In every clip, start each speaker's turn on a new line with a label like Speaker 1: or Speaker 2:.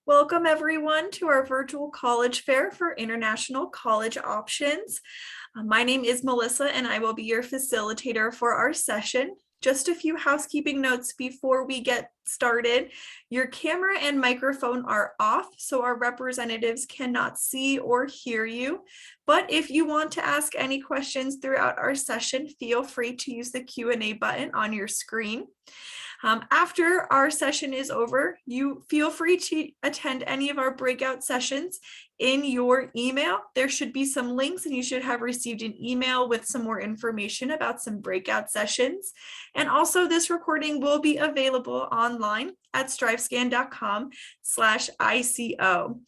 Speaker 1: Welcome everyone to our virtual college fair for international college options. My name is Melissa and I will be your facilitator for our session. Just a few housekeeping notes before we get started. Your camera and microphone are off, so our representatives cannot see or hear you. But if you want to ask any questions throughout our session, feel free to use the Q&A button on your screen. After our session is over, you feel free to attend any of our breakout sessions in your email. There should be some links and you should have received an email with some more information about some breakout sessions. And also this recording will be available online at strivescan.com/ICO.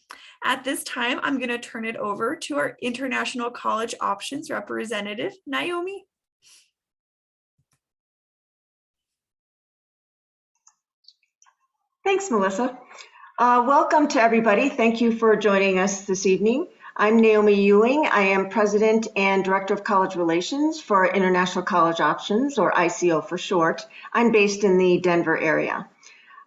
Speaker 1: At this time, I'm going to turn it over to our International College Options representative, Naomi.
Speaker 2: Thanks, Melissa. Welcome to everybody. Thank you for joining us this evening. I'm Naomi Ewing. I am President and Director of College Relations for International College Options, or ICO for short. I'm based in the Denver area.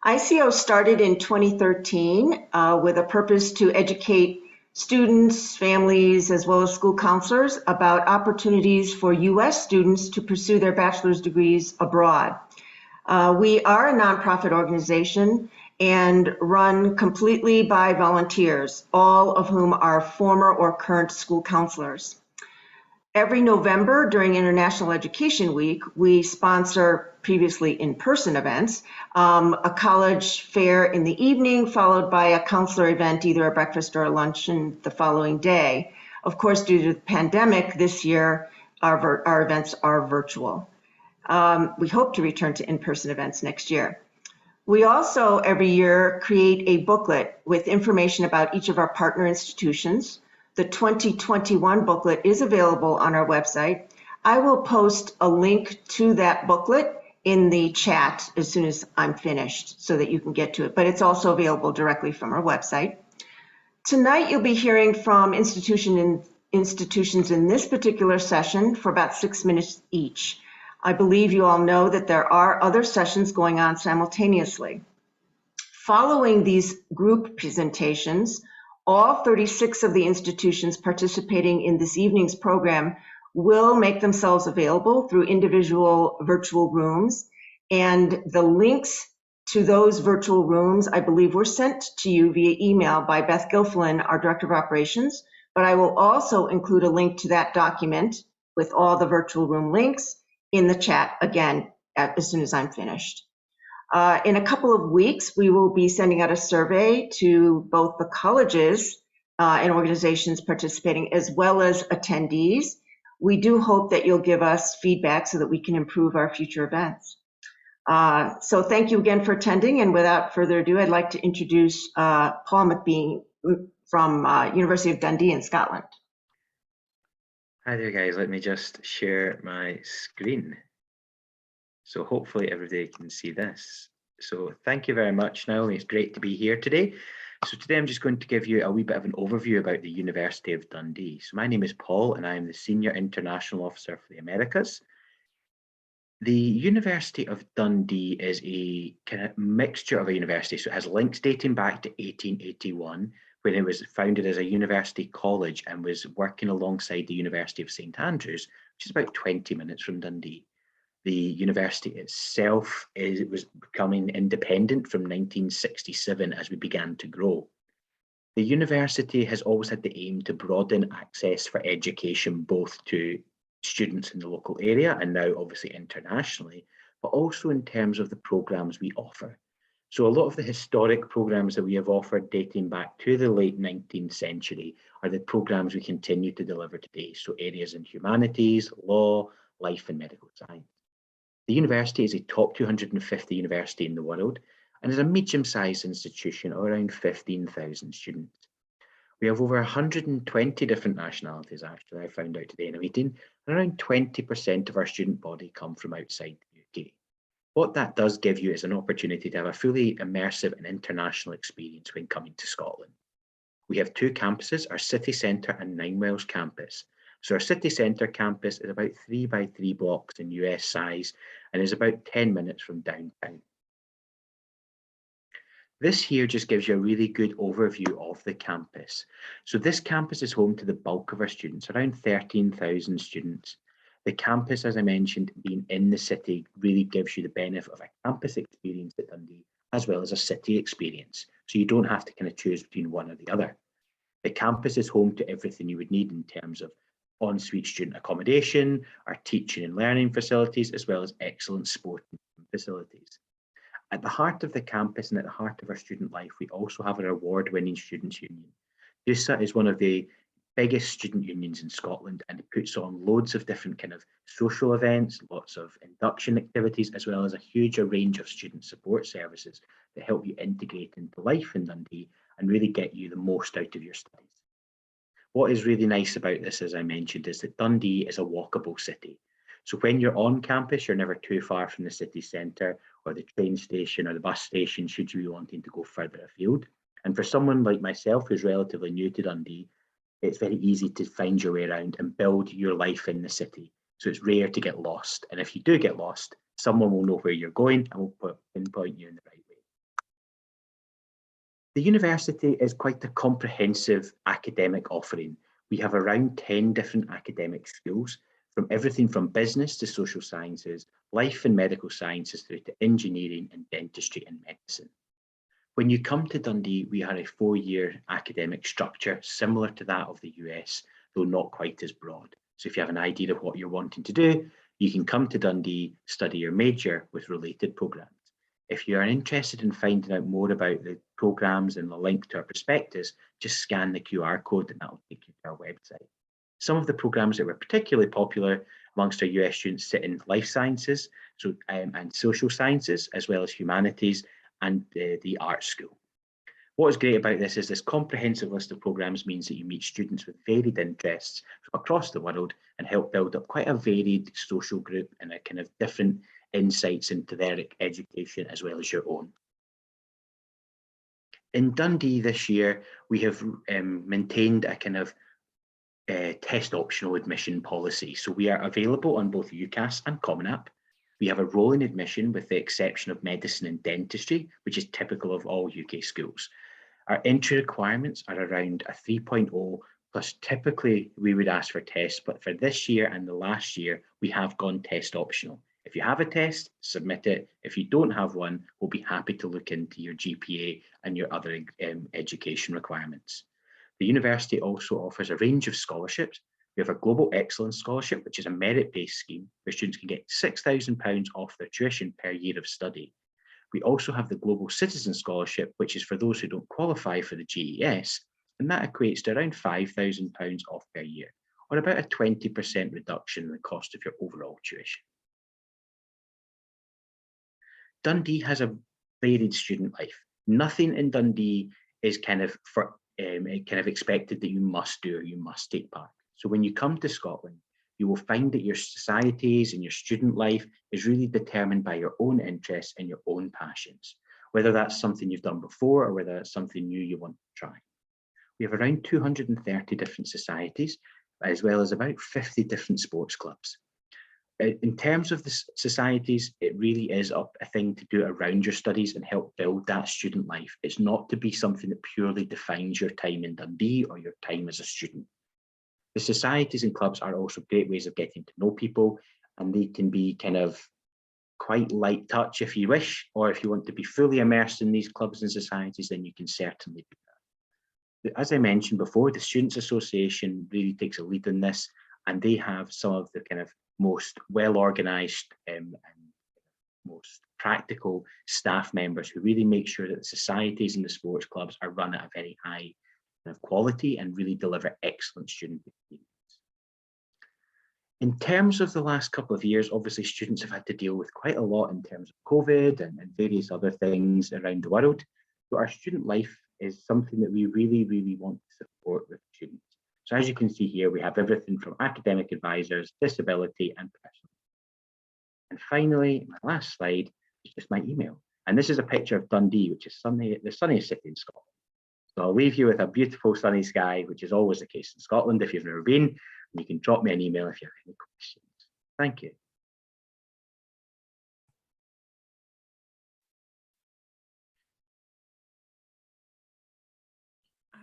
Speaker 2: ICO started in 2013 with a purpose to educate students, families, as well as school counselors about opportunities for U.S. students to pursue their bachelor's degrees abroad. We are a nonprofit organization and run completely by volunteers, all of whom are former or current school counselors. Every November during International Education Week, we sponsor previously in-person events, a college fair in the evening, followed by a counselor event, either a breakfast or a luncheon the following day. Of course, due to the pandemic this year, our events are virtual. We hope to return to in-person events next year. We also every year create a booklet with information about each of our partner institutions. The 2021 booklet is available on our website. I will post a link to that booklet in the chat as soon as I'm finished so that you can get to it, but it's also available directly from our website. Tonight you'll be hearing from institutions in this particular session for about 6 minutes each. I believe you all know that there are other sessions going on simultaneously. Following these group presentations, all 36 of the institutions participating in this evening's program will make themselves available through individual virtual rooms, and the links to those virtual rooms, I believe, were sent to you via email by Beth Gilfillan, our Director of Operations, but I will also include a link to that document with all the virtual room links in the chat again as soon as I'm finished. In a couple of weeks, we will be sending out a survey to both the colleges and organizations participating as well as attendees. We do hope that you'll give us feedback so that we can improve our future events. So thank you again for attending, and without further ado, I'd like to introduce Paul McBean from University of Dundee in Scotland.
Speaker 3: Hi there guys, let me just share my screen. So hopefully everybody can see this. So thank you very much, Naomi, it's great to be here today. So today I'm just going to give you a wee bit of an overview about the University of Dundee. So my name is Paul and I am the Senior International Officer for the Americas. The University of Dundee is a kind of mixture of a university, so it has links dating back to 1881, when it was founded as a university college and was working alongside the University of St Andrews, which is about 20 minutes from Dundee. The university itself was becoming independent from 1967 as we began to grow. The university has always had the aim to broaden access for education both to students in the local area and now obviously internationally, but also in terms of the programs we offer. So a lot of the historic programs that we have offered dating back to the late 19th century are the programs we continue to deliver today. So areas in humanities, law, life and medical science. The university is a top 250 university in the world and is a medium-sized institution of around 15,000 students. We have over 120 different nationalities, actually, I found out today in a meeting, and around 20% of our student body come from outside the UK. What that does give you is an opportunity to have a fully immersive and international experience when coming to Scotland. We have two campuses, our city centre and Ninewells campus. So our city centre campus is about 3 by 3 blocks in US size and is about 10 minutes from downtown. This here just gives you a really good overview of the campus. So this campus is home to the bulk of our students, around 13,000 students. The campus, as I mentioned, being in the city really gives you the benefit of a campus experience at Dundee, as well as a city experience. So you don't have to kind of choose between one or the other. The campus is home to everything you would need in terms of ensuite student accommodation, our teaching and learning facilities, as well as excellent sporting facilities. At the heart of the campus and at the heart of our student life, we also have our award-winning Students' Union. DUSA is one of the biggest student unions in Scotland, and it puts on loads of different kind of social events, lots of induction activities, as well as a huge range of student support services that help you integrate into life in Dundee and really get you the most out of your studies. What is really nice about this, as I mentioned, is that Dundee is a walkable city. So when you're on campus, you're never too far from the city centre or the train station or the bus station should you be wanting to go further afield. And for someone like myself who's relatively new to Dundee, it's very easy to find your way around and build your life in the city. So it's rare to get lost. And if you do get lost, someone will know where you're going and will pinpoint you in the right way. The university is quite a comprehensive academic offering. We have around 10 different academic schools, from everything from business to social sciences, life and medical sciences, through to engineering and dentistry and medicine. When you come to Dundee, we have a 4-year academic structure similar to that of the US, though not quite as broad. So if you have an idea of what you're wanting to do, you can come to Dundee, study your major with related programmes. If you are interested in finding out more about the programmes and the link to our prospectus, just scan the QR code and that will take you to our website. Some of the programmes that were particularly popular amongst our US students sit in life sciences and social sciences, as well as humanities and the art school. What is great about this is this comprehensive list of programmes means that you meet students with varied interests from across the world and help build up quite a varied social group and a kind of different insights into their education as well as your own. In Dundee this year, we have maintained a kind of test optional admission policy. So we are available on both UCAS and Common App. We have a rolling admission with the exception of medicine and dentistry, which is typical of all UK schools. Our entry requirements are around a 3.0, plus typically we would ask for tests, but for this year and the last year, we have gone test optional. If you have a test, submit it. If you don't have one, we'll be happy to look into your GPA and your other education requirements. The university also offers a range of scholarships. We have a Global Excellence Scholarship, which is a merit-based scheme where students can get £6,000 off their tuition per year of study. We also have the Global Citizen Scholarship, which is for those who don't qualify for the GES, and that equates to around £5,000 off per year, or about a 20% reduction in the cost of your overall tuition. Dundee has a varied student life. Nothing in Dundee is kind of expected that you must do or you must take part. So when you come to Scotland, you will find that your societies and your student life is really determined by your own interests and your own passions, whether that's something you've done before or whether it's something new you want to try. We have around 230 different societies, as well as about 50 different sports clubs. In terms of the societies, it really is a thing to do around your studies and help build that student life. It's not to be something that purely defines your time in Dundee or your time as a student. The societies and clubs are also great ways of getting to know people, and they can be kind of quite light touch if you wish, or if you want to be fully immersed in these clubs and societies, then you can certainly do that. As I mentioned before, the Students' Association really takes a lead in this, and they have some of the kind of most well-organised and most practical staff members who really make sure that the societies and the sports clubs are run at a very high kind of quality and really deliver excellent student experience. In terms of the last couple of years, obviously students have had to deal with quite a lot in terms of COVID and various other things around the world. So our student life is something that we really, really want to support with students. So as you can see here, we have everything from academic advisors, disability and personal. And finally, my last slide is just my email. And this is a picture of Dundee, which is the sunniest city in Scotland. So I'll leave you with a beautiful sunny sky, which is always the case in Scotland if you've never been. And you can drop me an email if you have any questions. Thank you.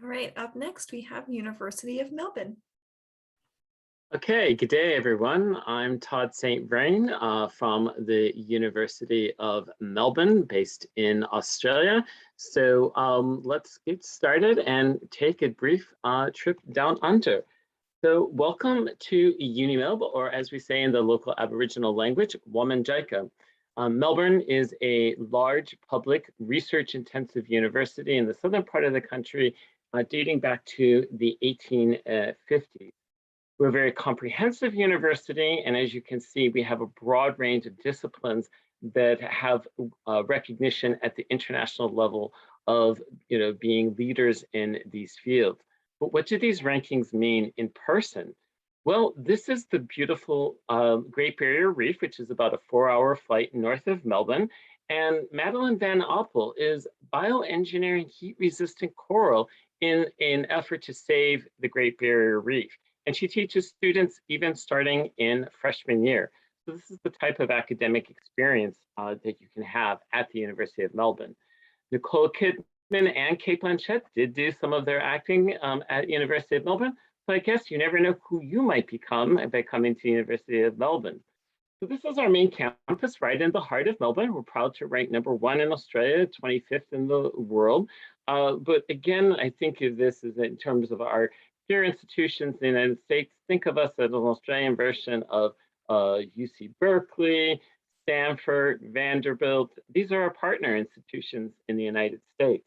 Speaker 1: All right, up next we have University of Melbourne.
Speaker 4: Okay, good day, everyone. I'm Todd St. Vrain from the University of Melbourne, based in Australia. So let's get started and take a brief trip down under. So welcome to UniMelb, or as we say in the local Aboriginal language, Wominjeka. Melbourne is a large public research-intensive university in the southern part of the country, dating back to the 1850s. We're a very comprehensive university, and as you can see, we have a broad range of disciplines that have recognition at the international level of being leaders in these fields. But what do these rankings mean in person? Well, this is the beautiful Great Barrier Reef, which is about a 4-hour flight north of Melbourne. And Madeline Van Oppel is bioengineering heat-resistant coral in an effort to save the Great Barrier Reef. And she teaches students even starting in freshman year. So this is the type of academic experience that you can have at the University of Melbourne. Nicole Kidman and Kate Blanchett did do some of their acting at University of Melbourne. So I guess you never know who you might become by coming to the University of Melbourne. So this is our main campus right in the heart of Melbourne. We're proud to rank #1 in Australia, 25th in the world. But again, I think of this as in terms of our peer institutions in the United States. Think of us as an Australian version of UC Berkeley, Stanford, Vanderbilt. These are our partner institutions in the United States.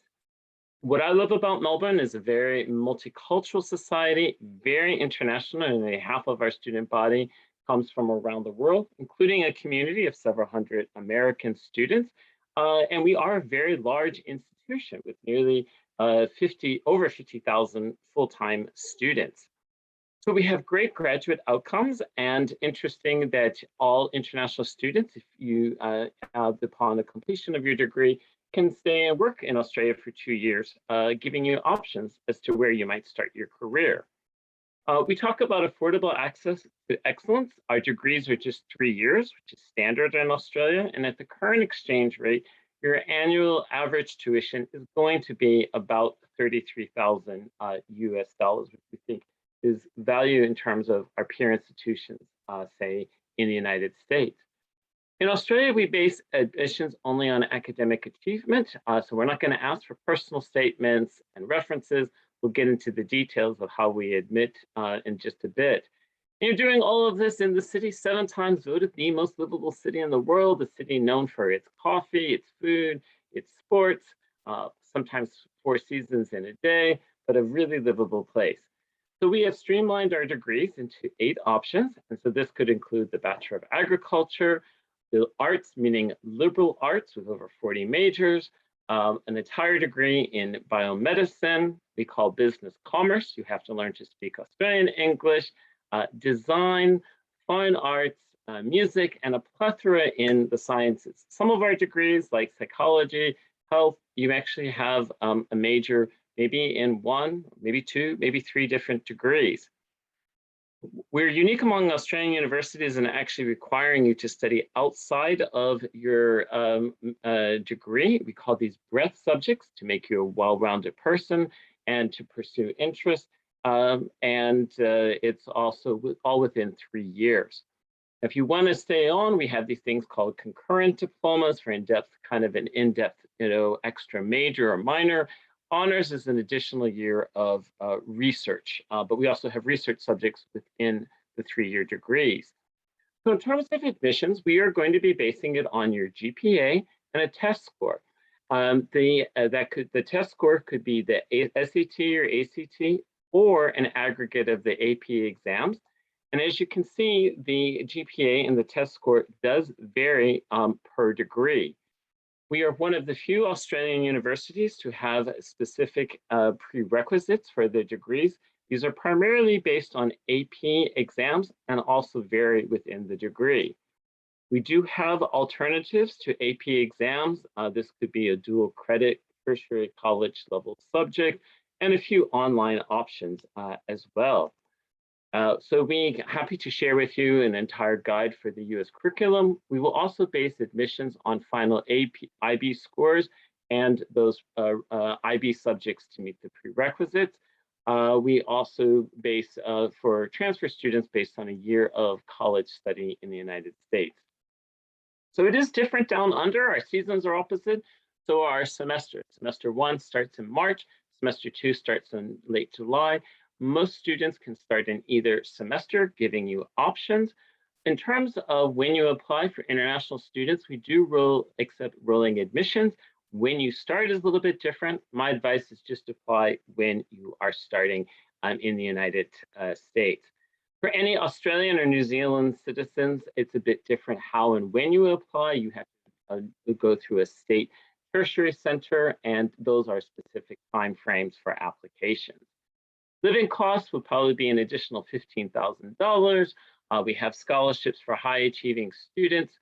Speaker 4: What I love about Melbourne is a very multicultural society, very international, and nearly half of our student body comes from around the world, including a community of several hundred American students. And we are a very large institution with nearly over 50,000 full-time students. So we have great graduate outcomes, and interesting that all international students, if you upon the completion of your degree, can stay and work in Australia for 2 years, giving you options as to where you might start your career. We talk about affordable access to excellence. Our degrees are just 3 years, which is standard in Australia, and at the current exchange rate, your annual average tuition is going to be about 33,000 US dollars, which we think is value in terms of our peer institutions, say in the United States. In Australia, we base admissions only on academic achievement, so we're not going to ask for personal statements and references. We'll get into the details of how we admit in just a bit. You're doing all of this in the city 7 times voted the most livable city in the world, a city known for its coffee, its food, its sports, sometimes 4 seasons in a day, but a really livable place. So we have streamlined our degrees into 8 options. And so this could include the Bachelor of Agriculture, the arts, meaning liberal arts with over 40 majors, an entire degree in biomedicine, we call business commerce. You have to learn to speak Australian English, design, fine arts, music, and a plethora in the sciences. Some of our degrees, like psychology, health, you actually have a major maybe in 1, maybe 2, maybe 3 different degrees. We're unique among Australian universities in actually requiring you to study outside of your degree. We call these breadth subjects to make you a well-rounded person and to pursue interests. It's also all within 3 years. If you want to stay on, we have these things called concurrent diplomas for in-depth, kind of an in-depth, extra major or minor. Honors is an additional year of research, but we also have research subjects within the 3-year degrees. So in terms of admissions, we are going to be basing it on your GPA and a test score. The test score could be the SAT or ACT or an aggregate of the AP exams. And as you can see, the GPA and the test score does vary per degree. We are one of the few Australian universities to have specific prerequisites for the degrees. These are primarily based on AP exams and also vary within the degree. We do have alternatives to AP exams. This could be a dual credit tertiary college level subject and a few online options as well. So we're happy to share with you an entire guide for the US curriculum. We will also base admissions on final IB scores and those IB subjects to meet the prerequisites. We also base for transfer students based on a year of college study in the United States. So it is different down under. Our seasons are opposite. So our semester. Semester 1 starts in March. Semester 2 starts in late July. Most students can start in either semester, giving you options. In terms of when you apply for international students, we do accept rolling admissions. When you start is a little bit different. My advice is just apply when you are starting in the United States. For any Australian or New Zealand citizens, it's a bit different how and when you apply. You have to go through a state tertiary center, and those are specific timeframes for applications. Living costs would probably be an additional $15,000. We have scholarships for high achieving students.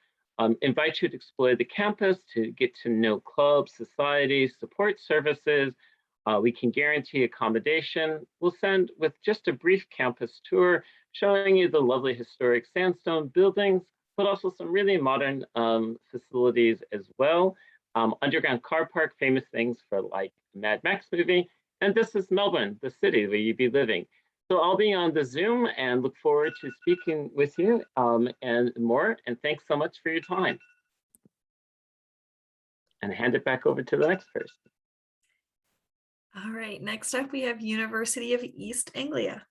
Speaker 4: Invite you to explore the campus to get to know clubs, societies, support services. We can guarantee accommodation. We'll send with just a brief campus tour, showing you the lovely historic sandstone buildings, but also some really modern facilities as well. Underground car park, famous things for like Mad Max movie. And this is Melbourne, the city where you'd be living. So I'll be on the Zoom and look forward to speaking with you and more. And thanks so much for your time. And hand it back over to the next person.
Speaker 1: All right, next up we have University of East Anglia.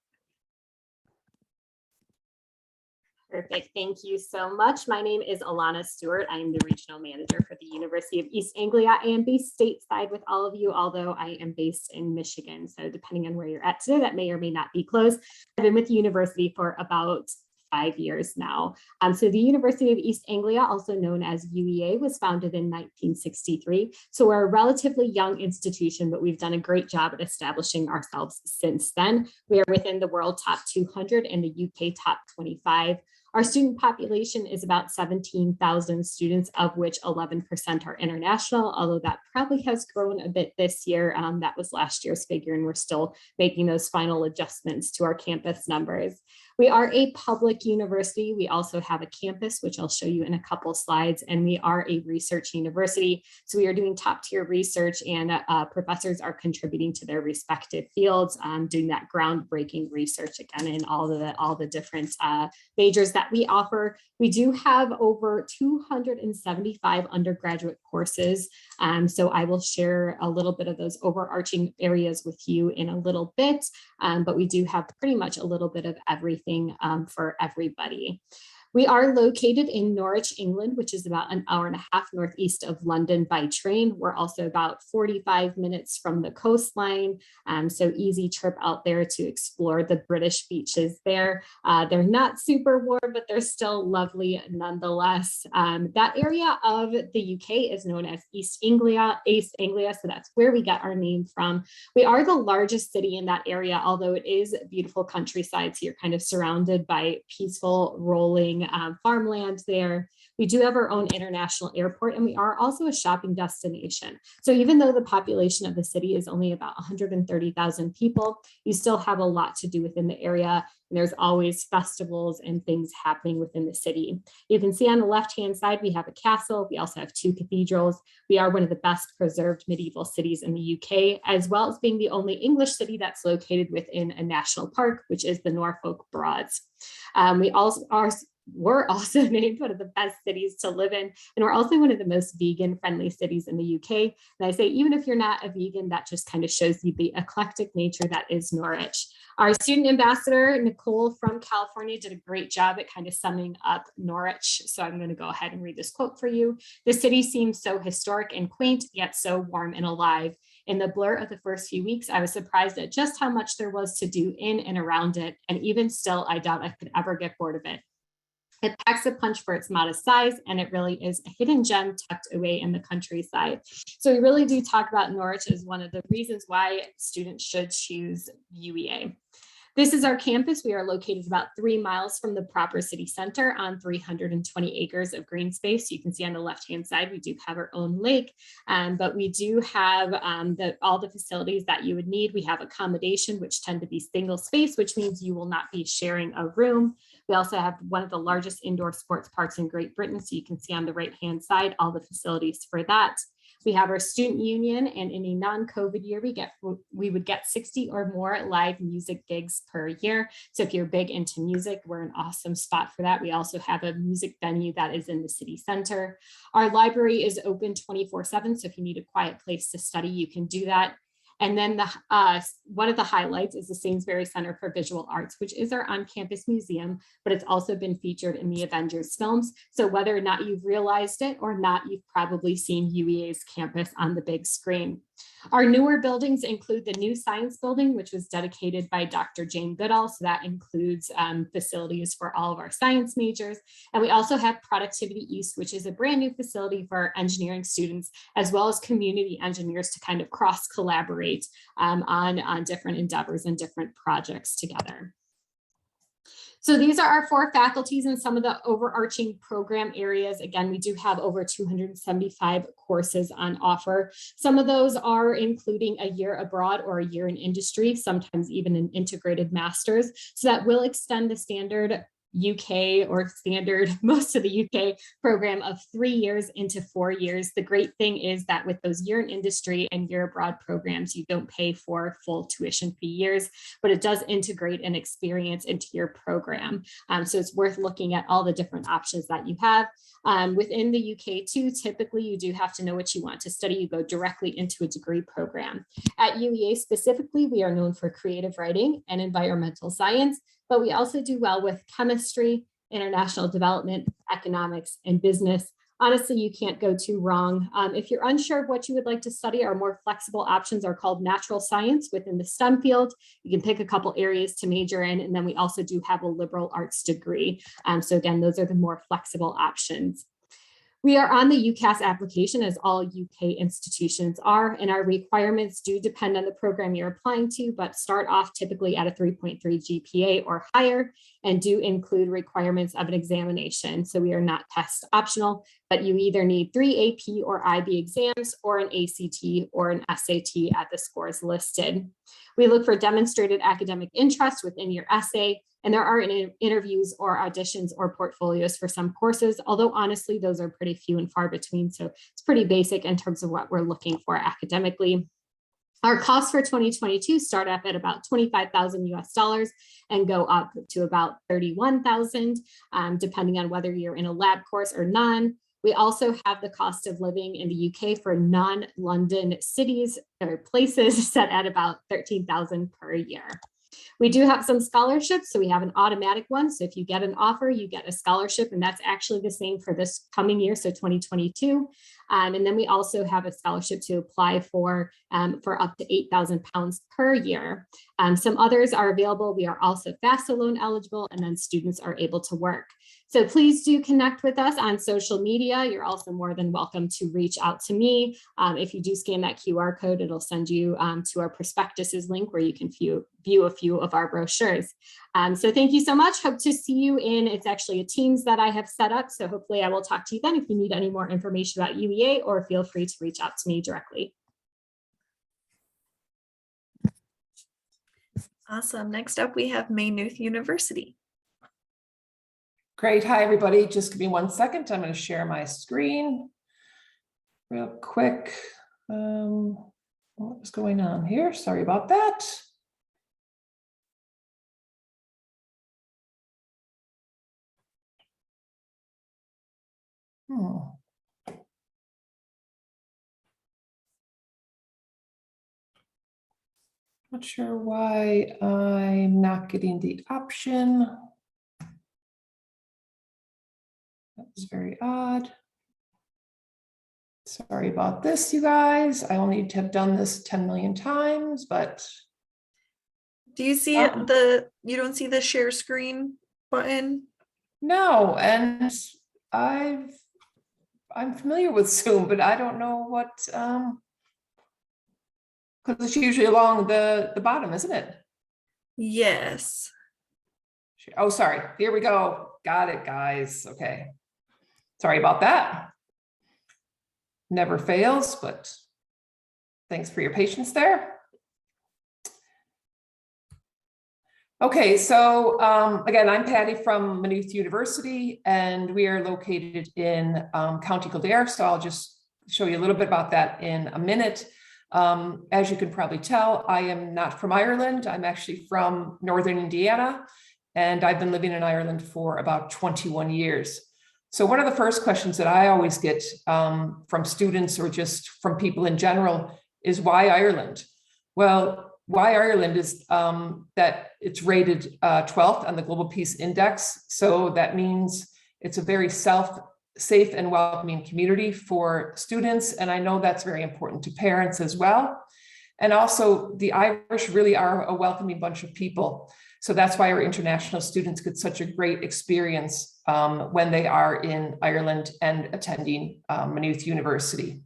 Speaker 5: Perfect. Thank you so much. My name is Alana Stewart. I am the regional manager for the University of East Anglia. I am based stateside with all of you, although I am based in Michigan. So depending on where you're at today, that may or may not be close. I've been with the university for about 5 years now. So the University of East Anglia, also known as UEA, was founded in 1963. So we're a relatively young institution, but we've done a great job at establishing ourselves since then. We are within the world top 200 and the UK top 25. Our student population is about 17,000 students, of which 11% are international, although that probably has grown a bit this year. That was last year's figure, and we're still making those final adjustments to our campus numbers. We are a public university. We also have a campus, which I'll show you in a couple slides, and we are a research university. So we are doing top tier research, and professors are contributing to their respective fields, doing that groundbreaking research again in all the different majors that we offer. We do have over 275 undergraduate courses. So I will share a little bit of those overarching areas with you in a little bit, but we do have pretty much a little bit of everything for everybody. We are located in Norwich, England, which is about an hour and a half northeast of London by train. We're also about 45 minutes from the coastline, so easy trip out there to explore the British beaches there. They're not super warm, but they're still lovely nonetheless. That area of the UK is known as East Anglia, so that's where we get our name from. We are the largest city in that area, although it is beautiful countryside, so you're kind of surrounded by peaceful, rolling farmland there. We do have our own international airport, and we are also a shopping destination. So even though the population of the city is only about 130,000 people, you still have a lot to do within the area. And there's always festivals and things happening within the city. You can see on the left-hand side, we have a castle. We also have 2 cathedrals. We are one of the best preserved medieval cities in the UK, as well as being the only English city that's located within a national park, which is the Norfolk Broads. We're also named one of the best cities to live in, and we're also one of the most vegan-friendly cities in the UK. And I say, even if you're not a vegan, that just kind of shows you the eclectic nature that is Norwich. Our student ambassador, Nicole from California, did a great job at kind of summing up Norwich. So I'm going to go ahead and read this quote for you. "The city seems so historic and quaint, yet so warm and alive. In the blur of the first few weeks, I was surprised at just how much there was to do in and around it. And even still, I doubt I could ever get bored of it. It packs a punch for its modest size, and it really is a hidden gem tucked away in the countryside." So we really do talk about Norwich as one of the reasons why students should choose UEA. This is our campus. We are located about 3 miles from the proper city center on 320 acres of green space. You can see on the left-hand side, we do have our own lake, but we do have all the facilities that you would need. We have accommodation, which tend to be single space, which means you will not be sharing a room. We also have one of the largest indoor sports parks in Great Britain. So you can see on the right-hand side, all the facilities for that. We have our student union, and in a non-COVID year, we would get 60 or more live music gigs per year. So if you're big into music, we're an awesome spot for that. We also have a music venue that is in the city center. Our library is open 24/7. So if you need a quiet place to study, you can do that. And then one of the highlights is the Sainsbury Center for Visual Arts, which is our on-campus museum, but it's also been featured in the Avengers films. So whether or not you've realized it or not, you've probably seen UEA's campus on the big screen. Our newer buildings include the new science building, which was dedicated by Dr. Jane Goodall. So that includes facilities for all of our science majors. And we also have Productivity East, which is a brand new facility for our engineering students, as well as community engineers to kind of cross collaborate on different endeavors and different projects together. So these are our 4 faculties and some of the overarching program areas. Again, we do have over 275 courses on offer. Some of those are including a year abroad or a year in industry, sometimes even an integrated master's. So that will extend the standard UK or standard, most of the UK program of 3 years into 4 years. The great thing is that with those year in industry and year abroad programs, you don't pay for full tuition fee years, but it does integrate an experience into your program. So it's worth looking at all the different options that you have. Within the UK too, typically you do have to know what you want to study. You go directly into a degree program. At UEA specifically, we are known for creative writing and environmental science, but we also do well with chemistry, international development, economics, and business. Honestly, you can't go too wrong. If you're unsure of what you would like to study, our more flexible options are called natural science within the STEM field. You can pick a couple areas to major in, and then we also do have a liberal arts degree. So again, those are the more flexible options. We are on the UCAS application, as all UK institutions are, and our requirements do depend on the program you're applying to, but start off typically at a 3.3 GPA or higher, and do include requirements of an examination. So we are not test optional, but you either need 3 AP or IB exams or an ACT or an SAT at the scores listed. We look for demonstrated academic interest within your essay, and there are interviews or auditions or portfolios for some courses, although honestly, those are pretty few and far between. So it's pretty basic in terms of what we're looking for academically. Our costs for 2022 start off at about $25,000 US and go up to about 31,000, depending on whether you're in a lab course or none. We also have the cost of living in the UK for non-London cities or places set at about 13,000 per year. We do have some scholarships, so we have an automatic one. So if you get an offer, you get a scholarship, and that's actually the same for this coming year, so 2022. And then we also have a scholarship to apply for up to £8,000 per year. Some others are available. We are also FAFSA loan eligible, and then students are able to work. So please do connect with us on social media. You're also more than welcome to reach out to me. If you do scan that QR code, it'll send you to our prospectuses link where you can view a few of our brochures. So thank you so much. Hope to see you it's actually a Teams that I have set up. So hopefully I will talk to you then if you need any more information about UEA, or feel free to reach out to me directly.
Speaker 1: Awesome. Next up, we have Maynooth University.
Speaker 6: Great. Hi, everybody. Just give me 1 second. I'm going to share my screen real quick. What was going on here? Sorry about that. Not sure why I'm not getting the option. That was very odd. Sorry about this, you guys. I only need to have done this 10 million times, but.
Speaker 1: Do you see you don't see the share screen button?
Speaker 6: No, and I'm familiar with Zoom, but I don't know what, because it's usually along the bottom, isn't it?
Speaker 1: Yes.
Speaker 6: Oh, sorry. Here we go. Got it, guys. Okay. Sorry about that. Never fails, but thanks for your patience there. Okay, so again, I'm Patty from Maynooth University, and we are located in County Kildare. So I'll just show you a little bit about that in a minute. As you can probably tell, I am not from Ireland. I'm actually from Northern Indiana, and I've been living in Ireland for about 21 years. So one of the first questions that I always get from students or just from people in general is why Ireland? Well, why Ireland is that it's rated 12th on the Global Peace Index. So that means it's a very safe and welcoming community for students. And I know that's very important to parents as well. And also the Irish really are a welcoming bunch of people. So that's why our international students get such a great experience when they are in Ireland and attending Maynooth University.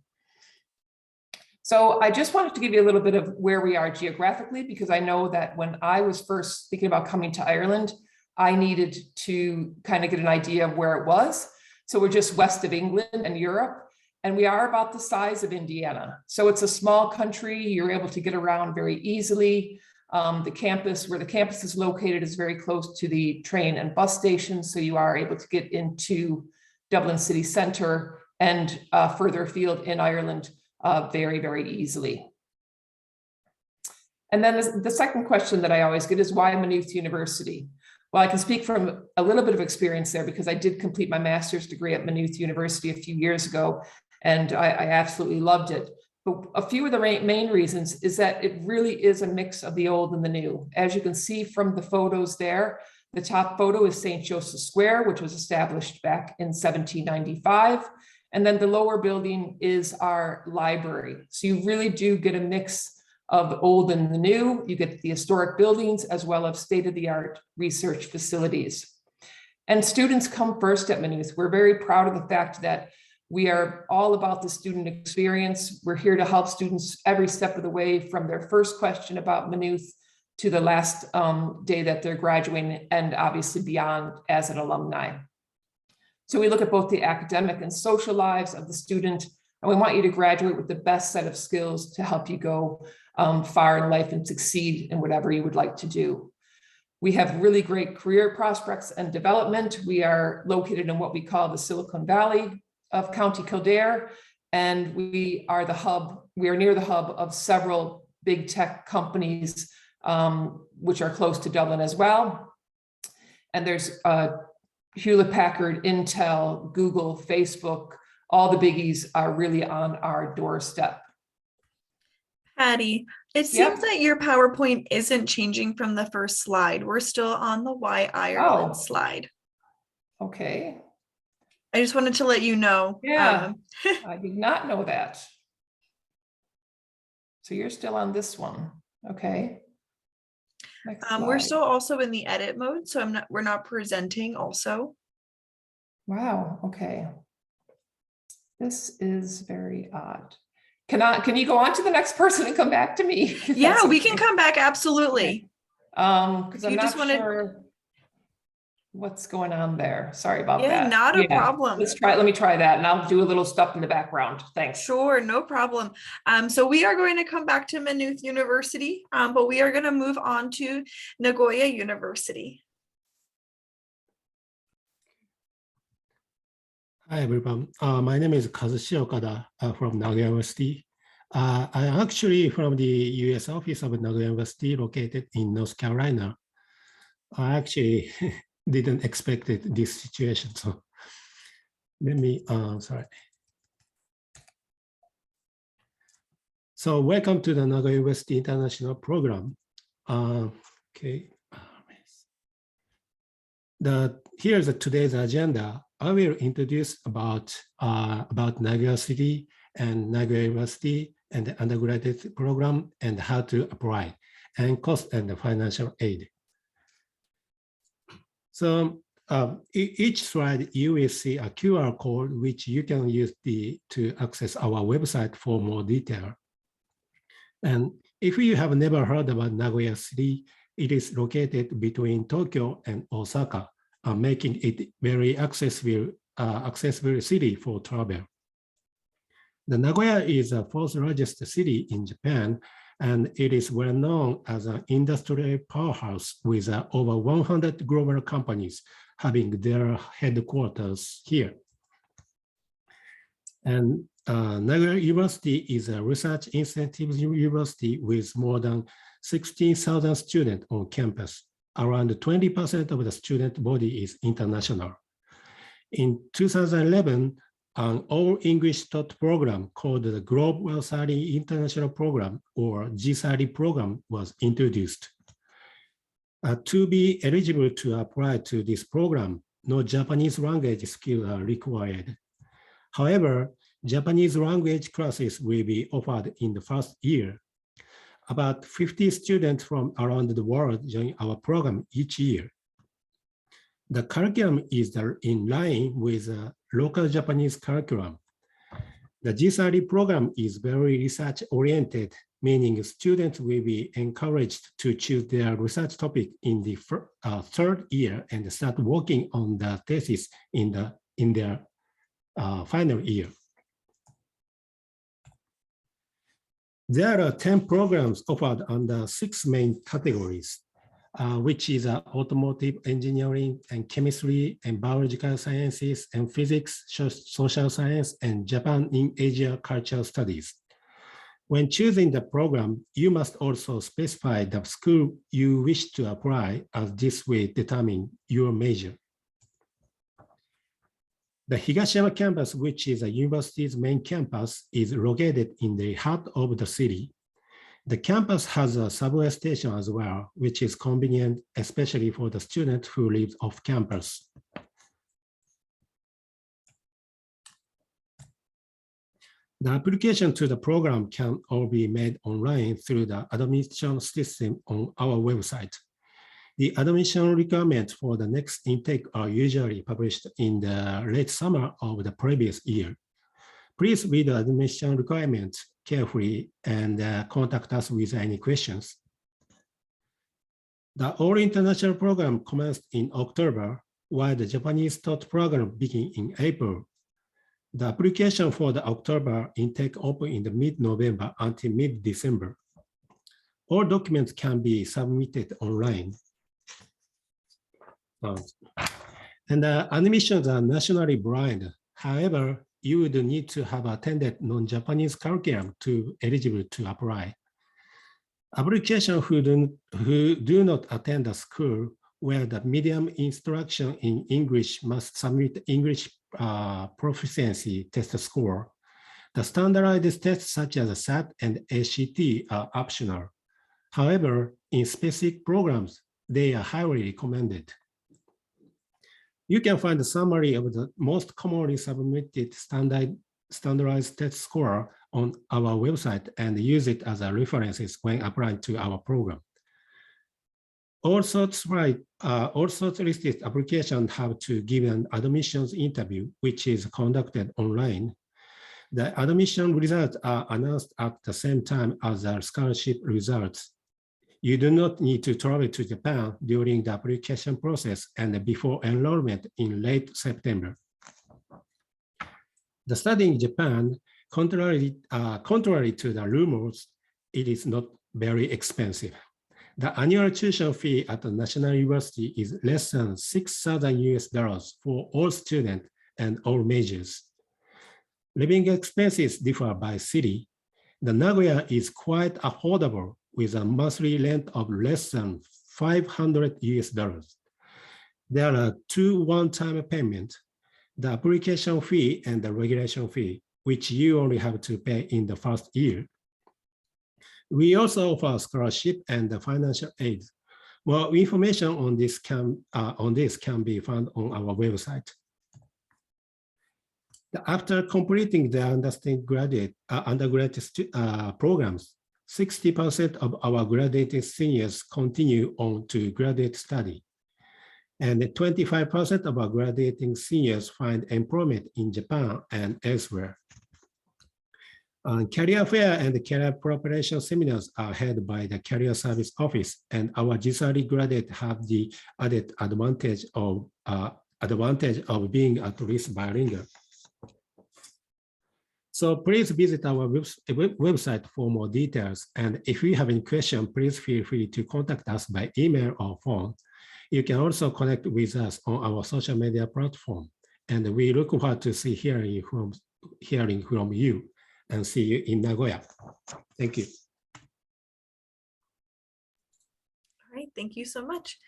Speaker 6: So I just wanted to give you a little bit of where we are geographically, because I know that when I was first thinking about coming to Ireland, I needed to kind of get an idea of where it was. So we're just west of England and Europe, and we are about the size of Indiana. So it's a small country. You're able to get around very easily. The campus, where the campus is located, is very close to the train and bus stations. So you are able to get into Dublin city centre and further afield in Ireland very, very easily. And then the second question that I always get is why Maynooth University? Well, I can speak from a little bit of experience there because I did complete my master's degree at Maynooth University a few years ago, and I absolutely loved it. But a few of the main reasons is that it really is a mix of the old and the new. As you can see from the photos there, the top photo is St. Joseph's Square, which was established back in 1795. And then the lower building is our library. So you really do get a mix of the old and the new. You get the historic buildings as well as state-of-the-art research facilities. And students come first at Maynooth. We're very proud of the fact that we are all about the student experience. We're here to help students every step of the way, from their first question about Maynooth to the last day that they're graduating, and obviously beyond as an alumni. So we look at both the academic and social lives of the student, and we want you to graduate with the best set of skills to help you go far in life and succeed in whatever you would like to do. We have really great career prospects and development. We are located in what we call the Silicon Valley of County Kildare, and we are near the hub of several big tech companies, which are close to Dublin as well. And there's Hewlett-Packard, Intel, Google, Facebook, all the biggies are really on our doorstep.
Speaker 1: Patty, it seems that your PowerPoint isn't changing from the first slide. We're still on the Why Ireland slide.
Speaker 6: Okay.
Speaker 1: I just wanted to let you know.
Speaker 6: Yeah, I did not know that. So you're still on this one. Okay.
Speaker 1: We're still also in the edit mode, so we're not presenting also.
Speaker 6: Wow, okay. This is very odd. Can you go on to the next person and come back to me?
Speaker 1: Yeah, we can come back, absolutely.
Speaker 6: Because I'm not sure what's going on there. Sorry about that.
Speaker 1: Yeah, not a problem.
Speaker 6: Let me try that, and I'll do a little stuff in the background. Thanks.
Speaker 1: Sure, no problem. So we are going to come back to Maynooth University, but we are going to move on to Nagoya University.
Speaker 7: Hi, everyone. My name is Kazushi Okada from Nagoya University. I'm actually from the U.S. office of Nagoya University located in North Carolina. I actually didn't expect this situation, so let me, sorry. So welcome to the Nagoya University International Program. Okay. Here's today's agenda. I will introduce about Nagoya City and Nagoya University and the undergraduate program and how to apply, and cost and financial aid. So each slide you will see a QR code which you can use to access our website for more detail. And if you have never heard about Nagoya City, it is located between Tokyo and Osaka, making it very accessible city for travel. The Nagoya is the fourth largest city in Japan, and it is well known as an industrial powerhouse with over 100 global companies having their headquarters here. And Nagoya University is a research incentive university with more than 16,000 students on campus. Around 20% of the student body is international. In 2011, an all-English taught program called the Global 30 International Program, or G30 program, was introduced. To be eligible to apply to this program, no Japanese language skills are required. However, Japanese language classes will be offered in the first year. About 50 students from around the world join our program each year. The curriculum is in line with the local Japanese curriculum. The G30 program is very research-oriented, meaning students will be encouraged to choose their research topic in the third year and start working on the thesis in their final year. There are 10 programs offered under 6 main categories, which is automotive engineering and chemistry and biological sciences and physics, social science, and Japan in Asia cultural studies. When choosing the program, you must also specify the school you wish to apply, as this will determine your major. The Higashiyama campus, which is the university's main campus, is located in the heart of the city. The campus has a subway station as well, which is convenient, especially for the student who lives off campus. The application to the program can all be made online through the admission system on our website. The admission requirements for the next intake are usually published in the late summer of the previous year. Please read the admission requirements carefully and contact us with any questions. The All International program commenced in October, while the Japanese taught program began in April. The application for the October intake opened in the mid-November until mid-December. All documents can be submitted online. And the admissions are nationally blind. However, you would need to have attended non-Japanese curriculum to eligible to apply. Applications who do not attend a school where the medium instruction in English must submit English proficiency test score. The standardized tests such as SAT and ACT are optional. However, in specific programs, they are highly recommended. You can find a summary of the most commonly submitted standardized test score on our website and use it as a references when applying to our program. All sorts listed applications have to give an admissions interview, which is conducted online. The admission results are announced at the same time as the scholarship results. You do not need to travel to Japan during the application process and before enrollment in late September. The study in Japan, contrary to the rumors, it is not very expensive. The annual tuition fee at the National University is less than $6,000 for all students and all majors. Living expenses differ by city. The Nagoya is quite affordable with a monthly rent of less than $500. There are 2 one-time payments, the application fee and the regulation fee, which you only have to pay in the first year. We also offer scholarship and the financial aid. More information on this can be found on our website. After completing the undergraduate programs, 60% of our graduating seniors continue on to graduate study, and 25% of our graduating seniors find employment in Japan and elsewhere. Career fair and career preparation seminars are held by the Career Service Office, and our G30 graduates have the added advantage of being at least bilingual. So please visit our website for more details. And if you have any questions, please feel free to contact us by email or phone. You can also connect with us on our social media platform. And we look forward to hearing hearing from you, and see you in Nagoya. Thank you.
Speaker 1: All right, thank you so much.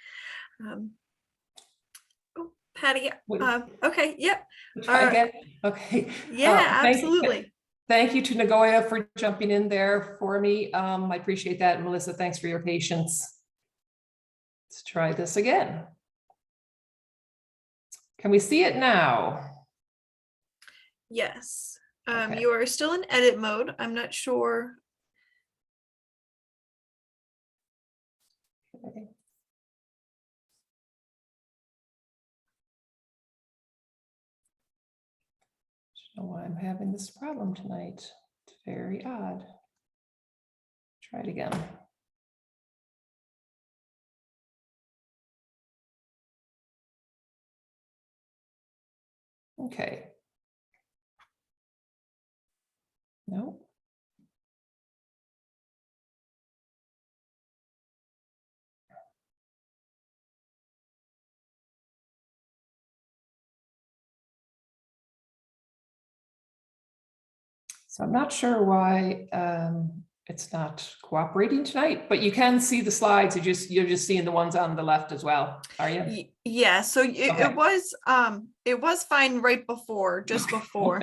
Speaker 1: Patty,
Speaker 6: Wait.
Speaker 1: okay, yep.
Speaker 6: Try again? Okay.
Speaker 1: Yeah, absolutely.
Speaker 6: Thank you to Nagoya for jumping in there for me. I appreciate that. Melissa, thanks for your patience. Let's try this again. Can we see it now?
Speaker 1: Yes.
Speaker 6: Okay.
Speaker 1: You are still in edit mode. I'm not sure.
Speaker 6: Okay. I don't know why I'm having this problem tonight. It's very odd. Try it again. Okay. No. So I'm not sure why it's not cooperating tonight, but you can see the slides. You're just seeing the ones on the left as well, are you?
Speaker 1: Yeah, so
Speaker 6: Okay.
Speaker 1: it was fine right before, just before.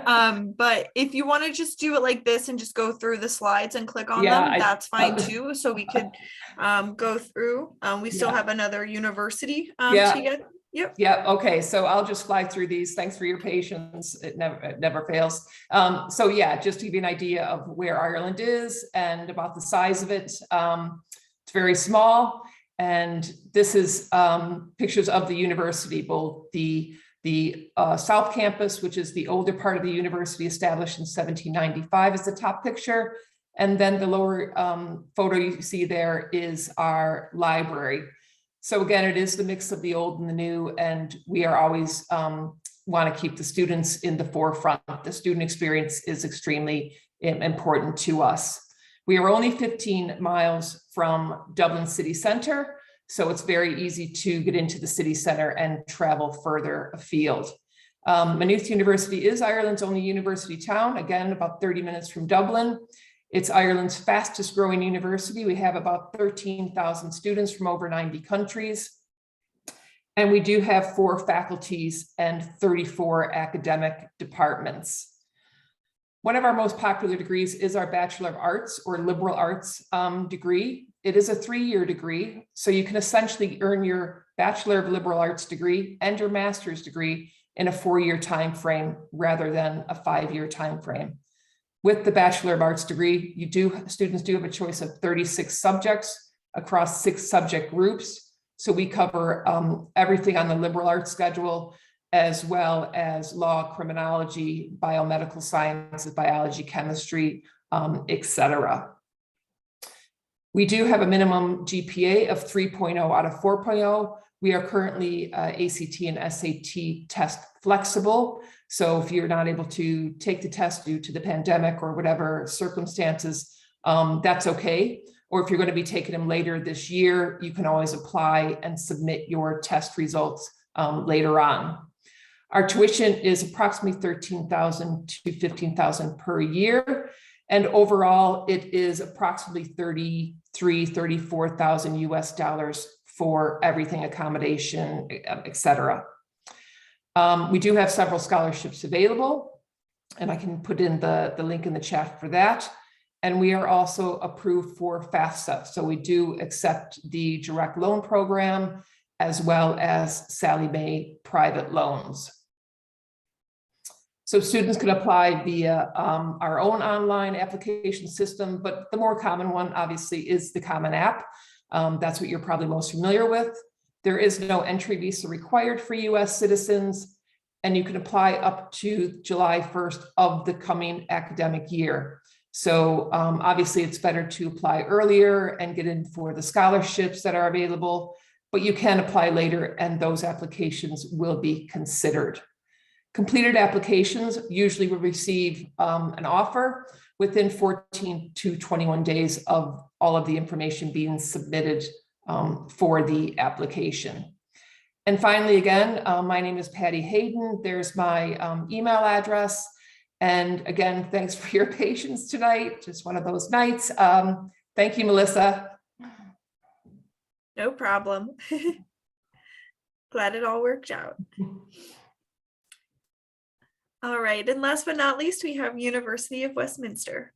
Speaker 1: But if you want to just do it like this and just go through the slides and click on them, that's fine too. So we could go through. We still have another university to get. Yep.
Speaker 6: Yeah. Okay. So I'll just fly through these. Thanks for your patience. It never fails. So yeah, just to give you an idea of where Ireland is and about the size of it. It's very small. And this is pictures of the university, both the South Campus, which is the older part of the university, established in 1795, is the top picture. And then the lower photo you see there is our library. So again, it is the mix of the old and the new, and we are always want to keep the students in the forefront. The student experience is extremely important to us. We are only 15 miles from Dublin city center, so it's very easy to get into the city center and travel further afield. Maynooth University is Ireland's only university town, again, about 30 minutes from Dublin. It's Ireland's fastest growing university. We have about 13,000 students from over 90 countries. And we do have 4 faculties and 34 academic departments. One of our most popular degrees is our Bachelor of Arts or Liberal Arts degree. It is a 3-year degree, so you can essentially earn your Bachelor of Liberal Arts degree and your master's degree in a 4-year time frame rather than a 5-year time frame. With the Bachelor of Arts degree, students do have a choice of 36 subjects across 6 subject groups. So we cover everything on the liberal arts schedule, as well as law, criminology, biomedical sciences, biology, chemistry, etc. We do have a minimum GPA of 3.0 out of 4.0. We are currently ACT and SAT test flexible. So if you're not able to take the test due to the pandemic or whatever circumstances, that's okay. Or if you're going to be taking them later this year, you can always apply and submit your test results later on. Our tuition is approximately $13,000 to $15,000 per year. And overall, it is approximately $34,000 US for everything, accommodation, etc. We do have several scholarships available, and I can put in the link in the chat for that. And we are also approved for FAFSA. So we do accept the direct loan program as well as Sallie Mae private loans. So students can apply via our own online application system, but the more common one obviously is the Common App. That's what you're probably most familiar with. There is no entry visa required for US citizens, and you can apply up to July 1st of the coming academic year. So obviously it's better to apply earlier and get in for the scholarships that are available, but you can apply later and those applications will be considered. Completed applications usually will receive an offer within 14 to 21 days of all of the information being submitted for the application. And finally, again, my name is Patty Hayden. There's my email address. And again, thanks for your patience tonight. Just one of those nights. Thank you, Melissa.
Speaker 1: No problem. Glad it all worked out. All right, and last but not least, we have University of Westminster.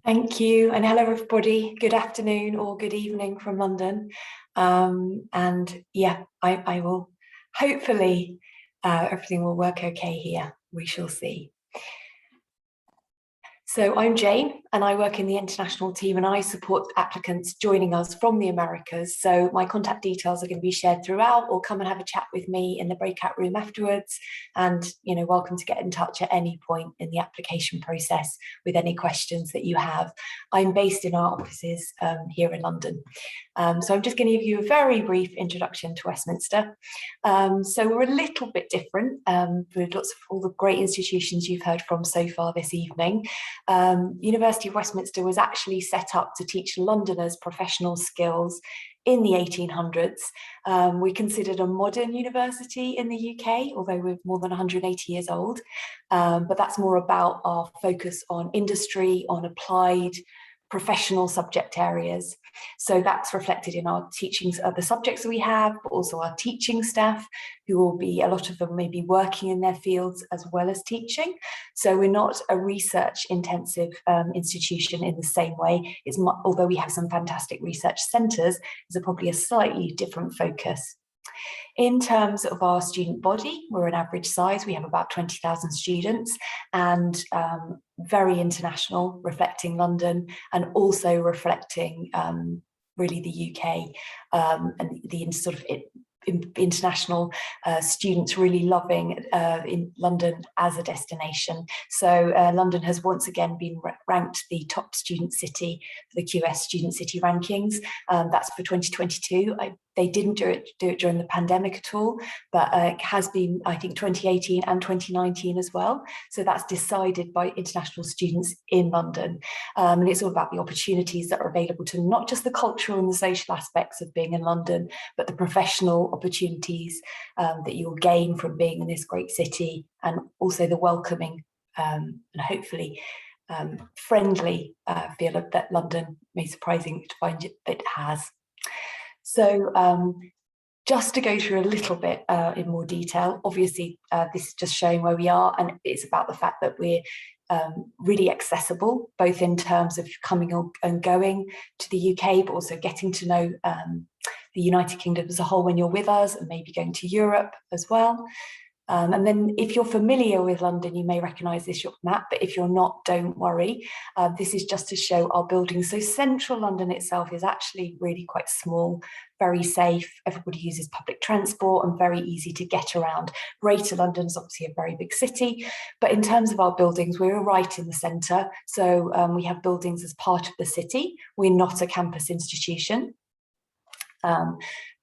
Speaker 8: Thank you, and hello everybody. Good afternoon or good evening from London. And yeah, I will hopefully everything will work okay here. We shall see. So I'm Jane and I work in the international team and I support applicants joining us from the Americas. So my contact details are going to be shared throughout, or come and have a chat with me in the breakout room afterwards. And, you know, welcome to get in touch at any point in the application process with any questions that you have. I'm based in our offices here in London. So I'm just going to give you a very brief introduction to Westminster. So we're a little bit different with lots of all the great institutions you've heard from so far this evening. University of Westminster was actually set up to teach Londoners professional skills in the 1800s. We're considered a modern university in the UK, although we're more than 180 years old. But that's more about our focus on industry, on applied professional subject areas. So that's reflected in our teachings of the subjects that we have, but also our teaching staff, who will be, a lot of them may be working in their fields as well as teaching. So we're not a research intensive institution in the same way. It's although we have some fantastic research centres, there's probably a slightly different focus. In terms of our student body, we're an average size. We have about 20,000 students and very international, reflecting London and also reflecting really the UK and the sort of international students really loving in London as a destination. So London has once again been ranked the top student city for the QS Student City rankings. That's for 2022. They didn't do it during the pandemic at all, but it has been, I think, 2018 and 2019 as well. So that's decided by international students in London. And it's all about the opportunities that are available to them, not just the cultural and the social aspects of being in London, but the professional opportunities that you'll gain from being in this great city, and also the welcoming and hopefully friendly feel that London, may surprising to find it has. So just to go through a little bit in more detail, obviously this is just showing where we are, and it's about the fact that we're really accessible, both in terms of coming and going to the UK, but also getting to know the United Kingdom as a whole when you're with us, and maybe going to Europe as well. And then if you're familiar with London, you may recognise this map, but if you're not, don't worry. This is just to show our buildings. So central London itself is actually really quite small, very safe. Everybody uses public transport and very easy to get around. Greater London is obviously a very big city, but in terms of our buildings, we're right in the centre. So we have buildings as part of the city. We're not a campus institution.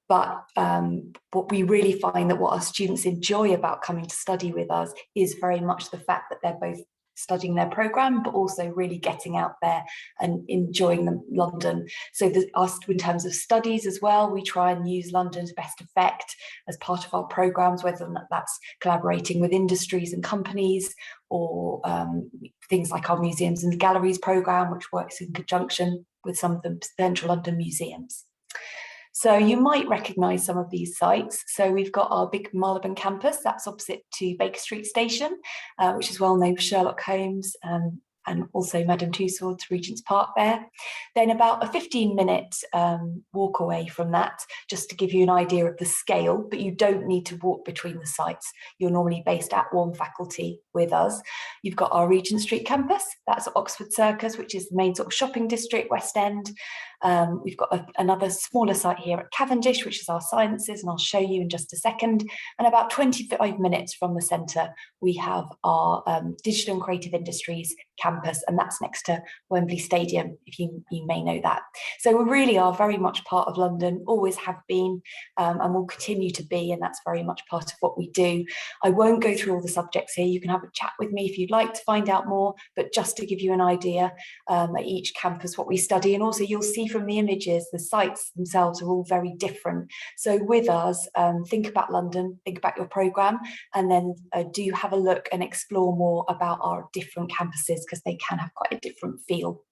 Speaker 8: But what we really find that what our students enjoy about coming to study with us is very much the fact that they're both studying their programme, but also really getting out there and enjoying London. So in terms of studies as well, we try and use London to best effect as part of our programmes, whether that's collaborating with industries and companies, or things like our museums and galleries programme, which works in conjunction with some of the central London museums. So you might recognise some of these sites. So we've got our big Marylebone campus, that's opposite to Baker Street Station, which is well known for Sherlock Holmes, and also Madame Tussauds, Regent's Park there. Then about a 15-minute walk away from that, just to give you an idea of the scale, but you don't need to walk between the sites. You're normally based at one faculty with us. You've got our Regent Street campus, that's Oxford Circus, which is the main sort of shopping district, West End. We've got another smaller site here at Cavendish, which is our sciences, and I'll show you in just a second. And about 25 minutes from the centre, we have our Digital and Creative Industries campus, and that's next to Wembley Stadium, if you may know that. So we really are very much part of London, always have been, and will continue to be, and that's very much part of what we do. I won't go through all the subjects here. You can have a chat with me if you'd like to find out more, but just to give you an idea at each campus what we study, and also you'll see from the images, the sites themselves are all very different. So with us, think about London, think about your programme, and then do have a look and explore more about our different campuses, because they can have quite a different feel.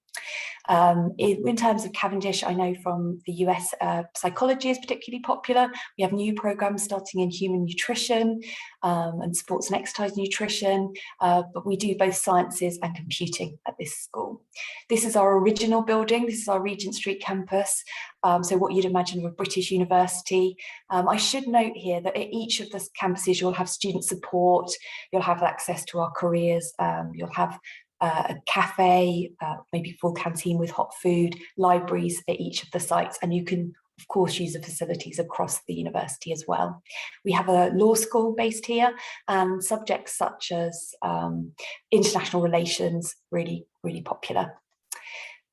Speaker 8: In terms of Cavendish, I know from the US, psychology is particularly popular. We have new programs starting in human nutrition and sports and exercise nutrition, but we do both sciences and computing at this school. This is our original building. This is our Regent Street campus. So what you'd imagine with British University. I should note here that at each of the campuses, you'll have student support, you'll have access to our careers, you'll have a cafe, maybe full canteen with hot food, libraries at each of the sites, and you can of course use the facilities across the university as well. We have a law school based here, and subjects such as international relations, really popular.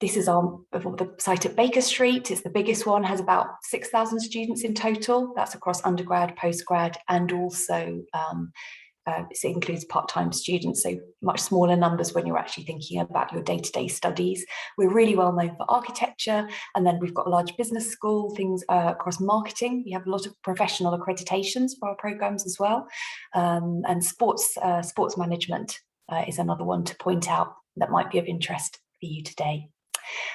Speaker 8: This is the site at Baker Street. It's the biggest one, has about 6,000 students in total. That's across undergrad, postgrad, and also it includes part-time students, so much smaller numbers when you're actually thinking about your day-to-day studies. We're really well known for architecture, and then we've got a large business school, things across marketing. We have a lot of professional accreditations for our programs as well, and sports management is another one to point out that might be of interest for you today.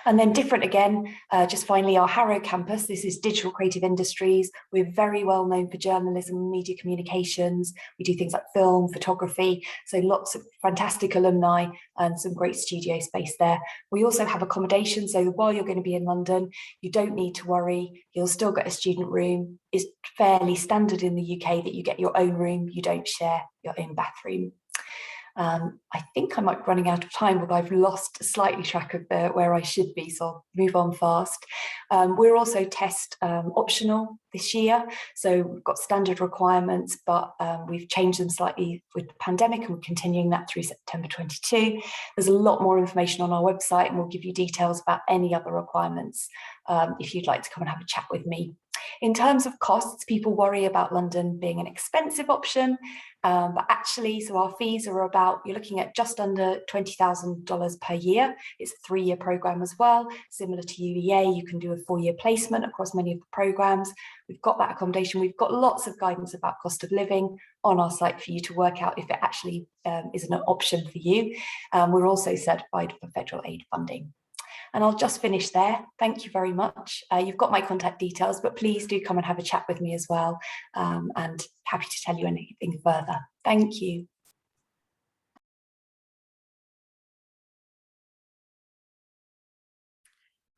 Speaker 8: And then different again, just finally, our Harrow campus. This is digital creative industries. We're very well known for journalism, media communications. We do things like film, photography. So lots of fantastic alumni and some great studio space there. We also have accommodation. So while you're going to be in London, you don't need to worry. You'll still get a student room. It's fairly standard in the UK that you get your own room. You don't share your own bathroom. I think I might be running out of time, but I've lost slightly track of where I should be, so I'll move on fast. We're also test optional this year, so we've got standard requirements, but we've changed them slightly with the pandemic, and we're continuing that through September 22. There's a lot more information on our website, and we'll give you details about any other requirements if you'd like to come and have a chat with me. In terms of costs, people worry about London being an expensive option, but actually, so our fees are about, you're looking at just under $20,000 per year. It's a 3-year program as well, similar to UEA. You can do a 4-year placement across many of the programs. We've got that accommodation. We've got lots of guidance about cost of living on our site for you to work out if it actually is an option for you. We're also certified for federal aid funding. And I'll just finish there. Thank you very much. You've got my contact details, but please do come and have a chat with me as well. And happy to tell you anything further. Thank you.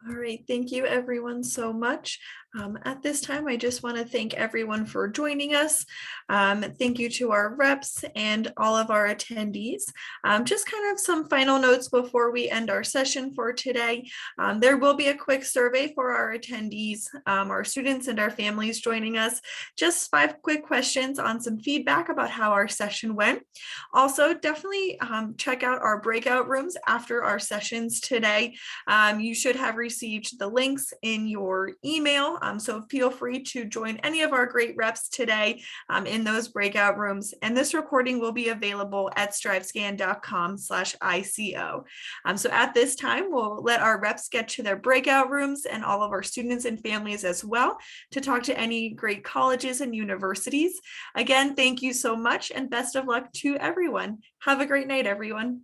Speaker 1: All right, thank you everyone so much. At this time, I just want to thank everyone for joining us. Thank you to our reps and all of our attendees. Just kind of some final notes before we end our session for today. There will be a quick survey for our attendees, our students and our families joining us. Just 5 quick questions on some feedback about how our session went. Also, definitely check out our breakout rooms after our sessions today. You should have received the links in your email. So feel free to join any of our great reps today in those breakout rooms. And this recording will be available at strivescan.com/ICO. So at this time, we'll let our reps get to their breakout rooms and all of our students and families as well to talk to any great colleges and universities. Again, thank you so much and best of luck to everyone. Have a great night, everyone.